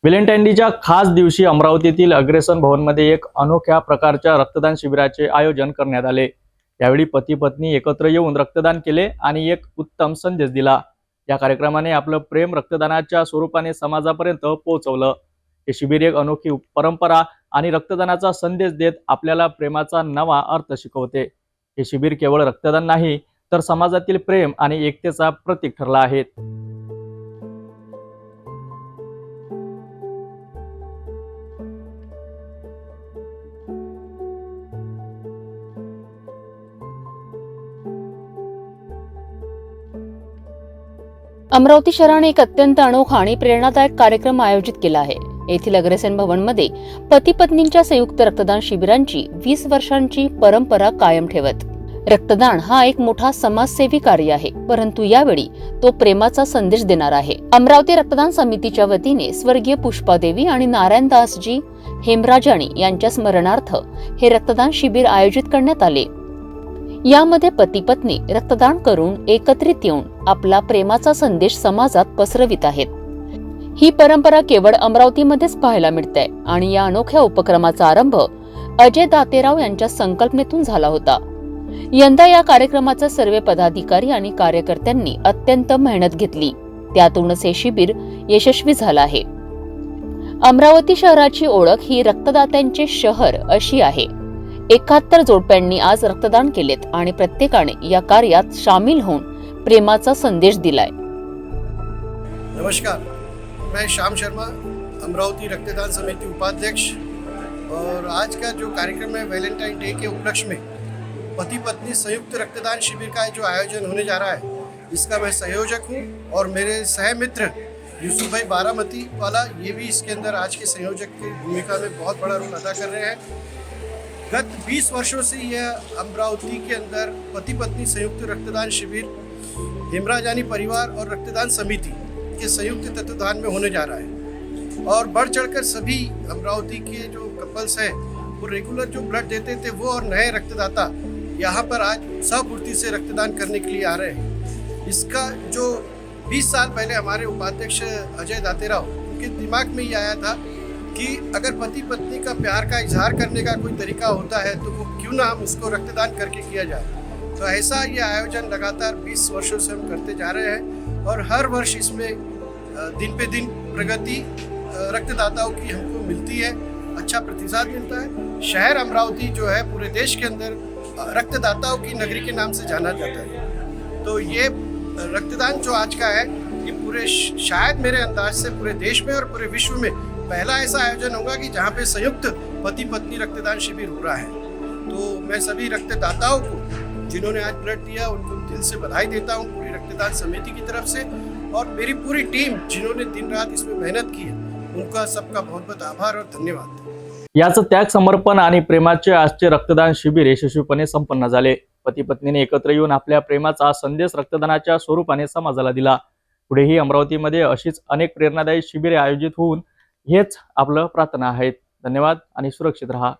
Valentine डेच्या खास दिवशी अमरावतीतील अग्रेसन भवनमध्ये एक अनोख्या प्रकारच्या रक्तदान शिबिराचे आयोजन करण्यात आले। यावेळी पती पत्नी एकत्र येऊन रक्तदान केले आणि एक उत्तम संदेश दिला। या कार्यक्रमाने आपलं प्रेम रक्तदानाच्या स्वरूपाने समाजापर्यंत पोहोचवलं। हे शिबिर एक अनोखी परंपरा आणि रक्तदानाचा संदेश देत आपल्याला प्रेमाचा नवा अर्थ शिकवते। हे शिबिर केवळ रक्तदान नाही तर समाजातील प्रेम आणि एकतेचा प्रतीक ठरला आहे। अमरावती शहराने एक अत्यंत अनोखा आणि प्रेरणादायक कार्यक्रम आयोजित केला आहे। येथील अग्रेसन भवनमध्ये पती पत्नींच्या संयुक्त रक्तदान शिबिरांची 20 वर्षांची परंपरा कायम ठेवत रक्तदान हा एक मोठा समाजसेवी कार्य आहे, परंतु यावेळी तो प्रेमाचा संदेश देणार आहे। अमरावती रक्तदान समितीच्या वतीने स्वर्गीय पुष्पादेवी आणि नारायणदासजी हेमराजाणी यांच्या स्मरणार्थ हे रक्तदान शिबिर आयोजित करण्यात आले। यामध्ये पती पत्नी रक्तदान करून एकत्रित येऊन आपला प्रेमाचा संदेश समाजात पसरवित आहेत। ही परंपरा केवळ अमरावतीमध्येच पाहायला मिळते आणि या अनोख्या उपक्रमाचा आरंभ अजय दातेराव यांच्या संकल्पनेतून झाला होता। यंदा या कार्यक्रमाचे सर्व पदाधिकारी आणि कार्यकर्त्यांनी अत्यंत मेहनत घेतली, त्यातूनच हे शिबिर यशस्वी झालं आहे। अमरावती शहराची ओळख ही रक्तदात्यांचे शहर अशी आहे। 71 जोडप्यांनी आज रक्तदान केलेत आणि प्रत्येकाने या कार्यात सामील होऊन प्रेमाचा संदेश दिलाय। नमस्कार, मैं श्याम शर्मा, अमरावती रक्तदान समिति उपाध्यक्ष। और आज का जो कार्यक्रम है वैलेंटाइन डे के उपलक्ष्य में पति पत्नी संयुक्त रक्तदान शिविर का जो आयोजन होने जा रहा है, इसका मैं संयोजक हूँ और मेरे सह मित्र यूसुफ भाई बारामती वाला ये भी इसके अंदर आज के संयोजक की भूमिका में बहुत बड़ा रोल अदा कर रहे हैं। गत 20 वर्षों से यह अमरावती के अंदर पति पत्नी संयुक्त रक्तदान शिविर हेमराजानी परिवार और रक्तदान समिति के संयुक्त तत्वाधान में होने जा रहा है। और बढ़ चढ़कर सभी अमरावती के जो कपल्स हैं वो रेगुलर जो ब्लड देते थे वो और नए रक्तदाता यहाँ पर आज सपूर्ति से रक्तदान करने के लिए आ रहे हैं। इसका जो 20 साल पहले हमारे उपाध्यक्ष अजय दातेराव, उनके दिमाग में ही आया था कि अगर पति पत्नी का प्यार का इजहार करने का कोई तरीका होता है तो वो क्यों ना हम उसको रक्तदान करके किया जाए। तो ऐसा ये आयोजन लगातार 20 वर्षों से हम करते जा रहे हैं और हर वर्ष इसमें दिन पे दिन प्रगति रक्तदाताओं की हमको मिलती है, अच्छा प्रतिसाद मिलता है। शहर अमरावती जो है पूरे देश के अंदर रक्तदाताओं की नगरी के नाम से जाना जाता है। तो ये रक्तदान जो आज का है ये पूरे शायद मेरे अंदाज से पूरे देश में और पूरे विश्व में पहला ऐसा आयोजन होगा कि जहाँ पे संयुक्त पति पत्नी रक्तदान शिविर हो रहा है। तो मैं सभी रक्तदाताओं को जिन्होंने आज ब्लड दिया उनको दिल से बधाई देता हूँ पूरी रक्तदान समिति की तरफ से, और मेरी पूरी टीम जिन्होंने दिन रात इसमें मेहनत की है उनका सबका बहुत बहुत आभार और धन्यवाद। याचं त्याग समर्पण आणि प्रेमाचे आजचे रक्तदान शिबिर यशस्वीपणे संपन्न झाले। पती पत्नीने एकत्र येऊन आपल्या प्रेमाचा संदेश रक्तदानाच्या स्वरूपाने समाजाला दिला। पुढेही अमरावतीमध्ये अशीच अनेक प्रेरणादायी शिबिरे आयोजित होऊन हेच आपलं प्रार्थना आहे। धन्यवाद आणि सुरक्षित रहा।